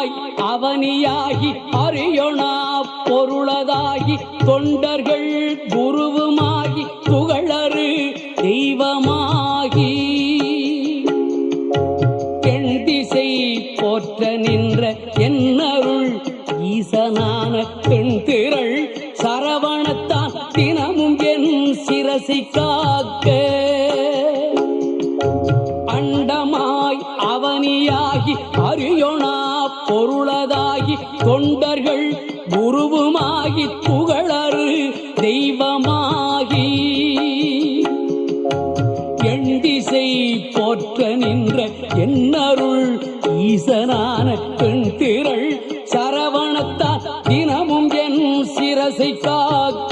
அண்டமாய் அவனியாகி அறியொணா பொருளதாகி தொண்டர்கள் குருவுமாகி புகழறு தெய்வமாகி எண் திசை போற்ற நின்ற என்னருள் ஈசனான பெண் திரள் சரவணத்தான் தினமும் என் சிரசை காக்க அண்டமாய் அவனியாகி அறியொணா பொருளதாகி தொண்டர்கள் குருவுமாகி புகழறு தெய்வமாகி எண் திசை போற்ற நின்ற என்னருள் ஈசனான பெண் திரள் சரவணத்தால் தினமும் என் சிரசை காக்க